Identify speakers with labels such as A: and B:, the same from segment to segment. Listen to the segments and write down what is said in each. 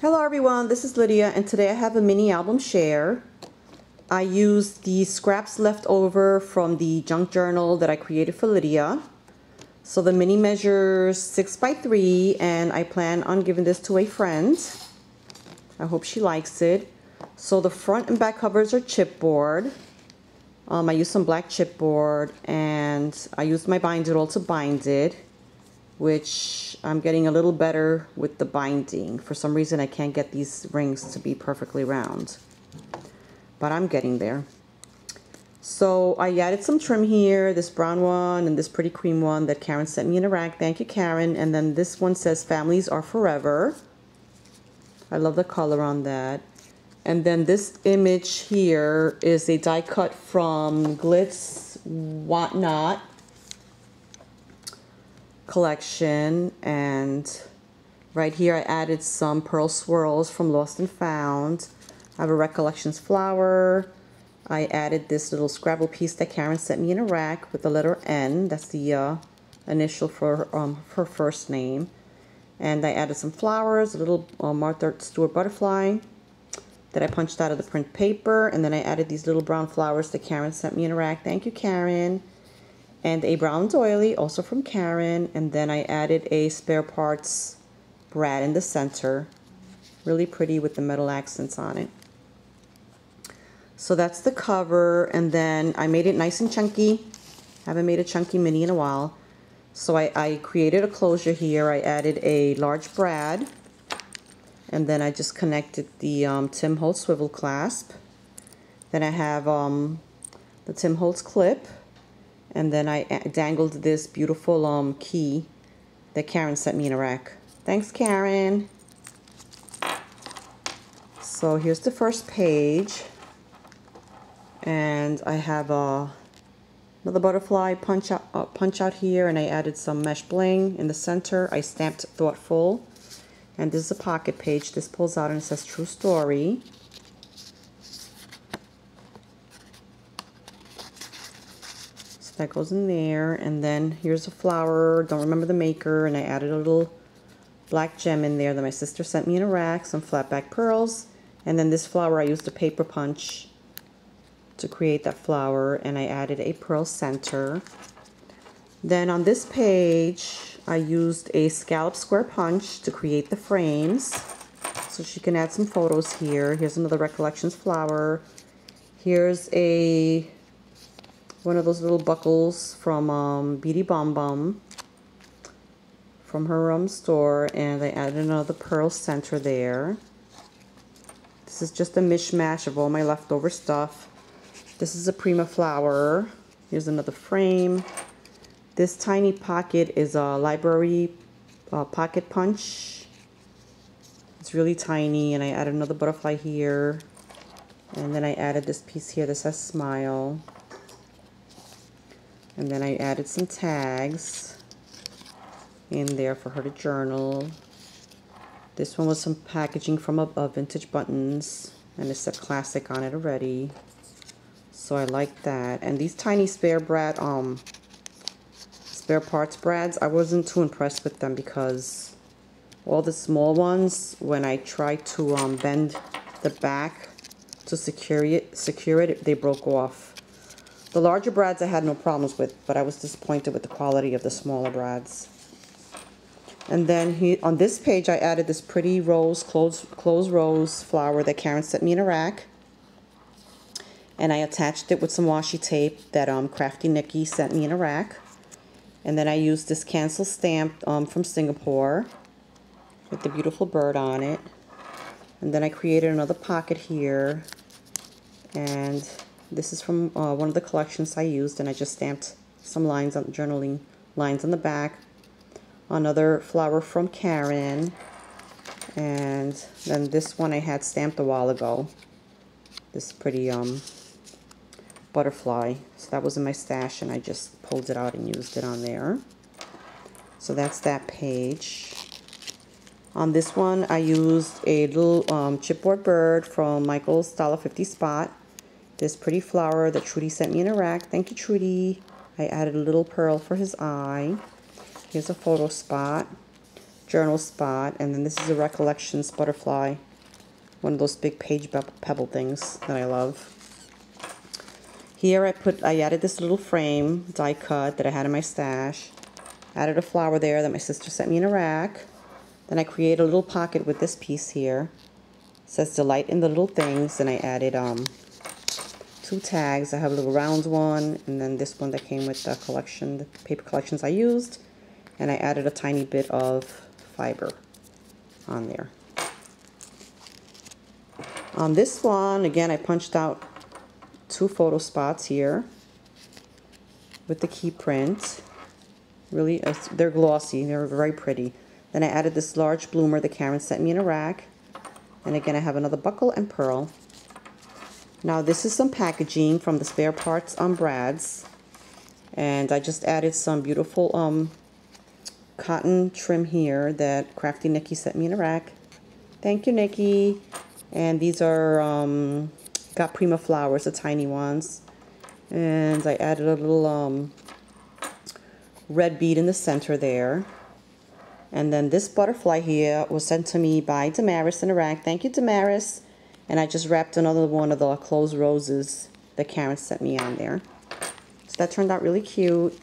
A: Hello everyone, this is Lydia and today I have a mini album share. I used the scraps left over from the junk journal that I created for Lydia. So the mini measures 6 by 3 and I plan on giving this to a friend. I hope she likes it. So the front and back covers are chipboard. I used some black chipboard and I used my binder roll to bind it, which I'm getting a little better with the binding. For some reason I can't get these rings to be perfectly round, but I'm getting there. So I added some trim here, this brown one and this pretty cream one that Karen sent me in a rack. Thank you, Karen. And then this one says families are forever. I love the color on that. And then this image here is a die cut from Glitz Whatnot collection, and right here I added some pearl swirls from Lost and Found. I have a Recollections flower. I added this little Scrabble piece that Karen sent me in a rack with the letter N. That's the initial for her first name. And I added some flowers, a little Martha Stewart butterfly that I punched out of the print paper, and then I added these little brown flowers that Karen sent me in a rack. Thank you, Karen. And a brown doily, also from Karen. And then I added a spare parts brad in the center. Really pretty with the metal accents on it. So that's the cover, and then I made it nice and chunky. Haven't made a chunky mini in a while. So I created a closure here. I added a large brad, and then I just connected the Tim Holtz swivel clasp. Then I have the Tim Holtz clip. And then I dangled this beautiful key that Karen sent me in a rack. Thanks, Karen. So here's the first page. And I have another butterfly punch out here, and I added some mesh bling in the center. I stamped Thoughtful. And this is a pocket page. This pulls out and it says True Story. That goes in there, and then here's a flower. Don't remember the maker, and I added a little black gem in there that my sister sent me in a rack, some flat back pearls, and then this flower I used a paper punch to create that flower, and I added a pearl center. Then on this page I used a scallop square punch to create the frames, so she can add some photos here. Here's another Recollections flower. Here's one of those little buckles from Beauty Bum Bum from her store, and I added another pearl center there. This is just a mishmash of all my leftover stuff. This is a Prima flower. Here's another frame. This tiny pocket is a library pocket punch. It's really tiny, and I added another butterfly here, and then I added this piece here that says Smile. And then I added some tags in there for her to journal. This one was some packaging from a Vintage Buttons, and it said Classic on it already. So I like that. And these tiny spare parts brads, I wasn't too impressed with them because all the small ones, when I tried to bend the back to secure it, they broke off. The larger brads I had no problems with, but I was disappointed with the quality of the smaller brads. And then on this page I added this pretty rose, closed rose flower that Karen sent me in a rack. And I attached it with some washi tape that Crafty Nikki sent me in a rack. And then I used this cancel stamp from Singapore with the beautiful bird on it. And then I created another pocket here, and this is from one of the collections I used, and I just stamped some lines on journaling lines on the back. Another flower from Karen, and then this one I had stamped a while ago. This pretty butterfly. So that was in my stash, and I just pulled it out and used it on there. So that's that page. On this one I used a little chipboard bird from Michael's $1.50 spot. This pretty flower that Trudy sent me in a rack. Thank you, Trudy. I added a little pearl for his eye. Here's a photo spot. journal spot. And then this is a Recollections butterfly. One of those big page pebble things that I love. Here I added this little frame, die cut, that I had in my stash. Added a flower there that my sister sent me in a rack. Then I created a little pocket with this piece here. It says Delight in the Little Things. And I added 2 tags. I have a little round one, and then this one that came with the collection, the paper collections I used. And I added a tiny bit of fiber on there. On this one, again, I punched out 2 photo spots here with the key print. Really, they're glossy, they're very pretty. Then I added this large bloomer that Karen sent me in a rack. And again, I have another buckle and pearl. Now this is some packaging from the spare parts on Brad's. And I just added some beautiful cotton trim here that Crafty Nikki sent me in a rack. Thank you, Nikki. And these are Got Prima flowers, the tiny ones. And I added a little red bead in the center there. And then this butterfly here was sent to me by Damaris in a rack. Thank you, Damaris. And I just wrapped another one of the closed roses that Karen sent me on there. So that turned out really cute.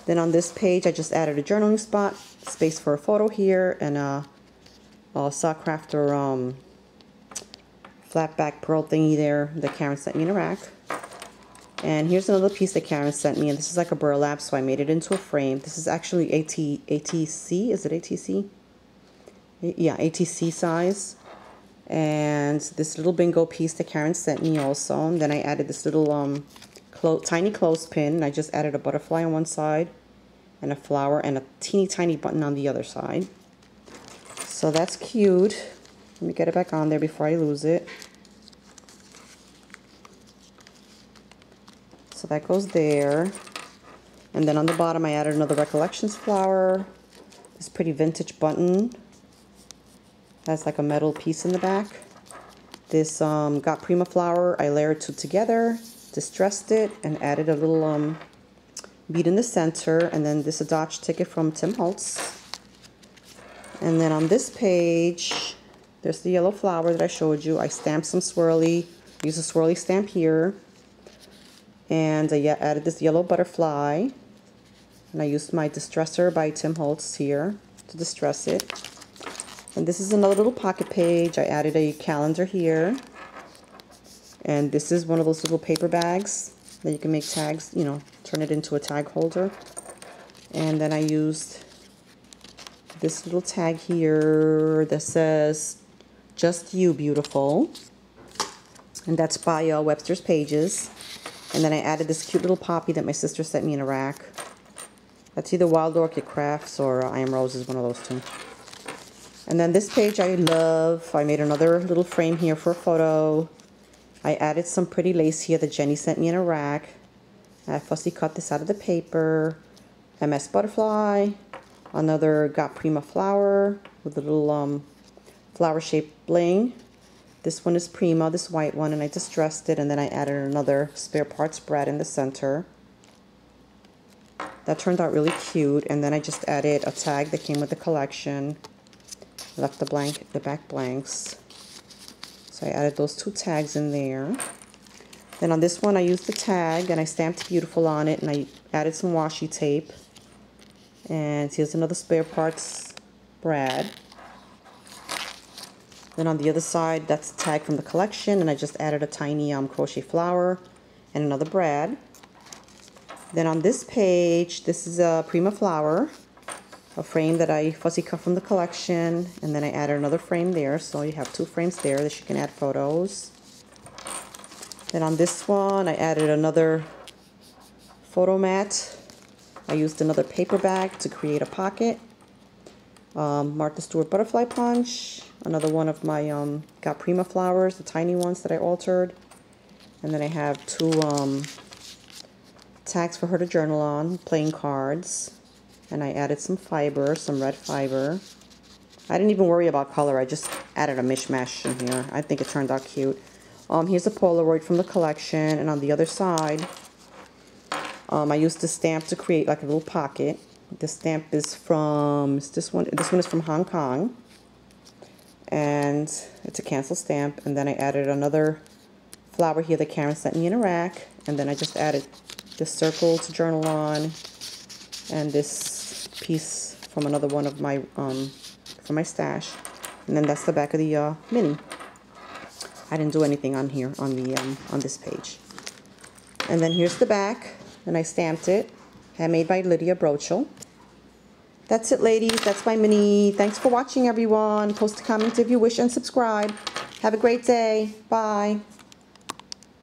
A: Then on this page, I just added a journaling spot, space for a photo here, and a Sock Crafter flat back pearl thingy there that Karen sent me in a rack. And here's another piece that Karen sent me, and this is like a burlap, so I made it into a frame. This is actually ATC, is it ATC? Yeah, ATC size. And this little bingo piece that Karen sent me also. And then I added this little tiny clothespin, and I just added a butterfly on one side, and a flower, and a teeny tiny button on the other side. So that's cute. Let me get it back on there before I lose it. So that goes there. And then on the bottom I added another Recollections flower. This pretty vintage button. Has like a metal piece in the back. This Got Prima flower, I layered 2 together, distressed it, and added a little bead in the center. And then this is a Dodge ticket from Tim Holtz. And then on this page, there's the yellow flower that I showed you. I stamped some swirly, used a swirly stamp here. And I added this yellow butterfly. And I used my Distresser by Tim Holtz here to distress it. And this is another little pocket page. I added a calendar here. And this is one of those little paper bags that you can make tags, you know, turn it into a tag holder. And then I used this little tag here that says, Just You, Beautiful. And that's by Webster's Pages. And then I added this cute little poppy that my sister sent me in a rack. That's either Wild Orchid Crafts or I Am Roses, one of those two. And then this page I love. I made another little frame here for a photo. I added some pretty lace here that Jenny sent me in a rack. I fussy cut this out of the paper. MS Butterfly. Another Got Prima flower with a little flower-shaped bling. This one is Prima, this white one, and I distressed it, and then I added another spare parts Brad in the center. That turned out really cute, and then I just added a tag that came with the collection. Left the back blanks. So I added those 2 tags in there. Then on this one I used the tag, and I stamped Beautiful on it, and I added some washi tape. And here's another spare parts Brad. Then on the other side, that's the tag from the collection, and I just added a tiny crochet flower and another Brad. Then on this page, this is a Prima flower, a frame that I fussy cut from the collection, and then I added another frame there, so you have 2 frames there that you can add photos. Then on this one, I added another photo mat. I used another paper bag to create a pocket. Martha Stewart butterfly punch, another one of my Got Prima flowers, the tiny ones that I altered. And then I have 2 tags for her to journal on, playing cards. And I added some fiber, some red fiber. I didn't even worry about color, I just added a mishmash in here. I think it turned out cute. Here's a Polaroid from the collection, and on the other side, I used the stamp to create like a little pocket. This stamp is from this one. This one is from Hong Kong, and it's a cancel stamp. And then I added another flower here that Karen sent me in Iraq, and then I just added this circle to journal on, and this piece from another one of my from my stash, and then that's the back of the mini. I didn't do anything on here on the on this page. And then here's the back, and I stamped it, handmade by Lydia Brochel. That's it, ladies. That's my mini. Thanks for watching, everyone. Post a comment if you wish and subscribe. Have a great day. Bye.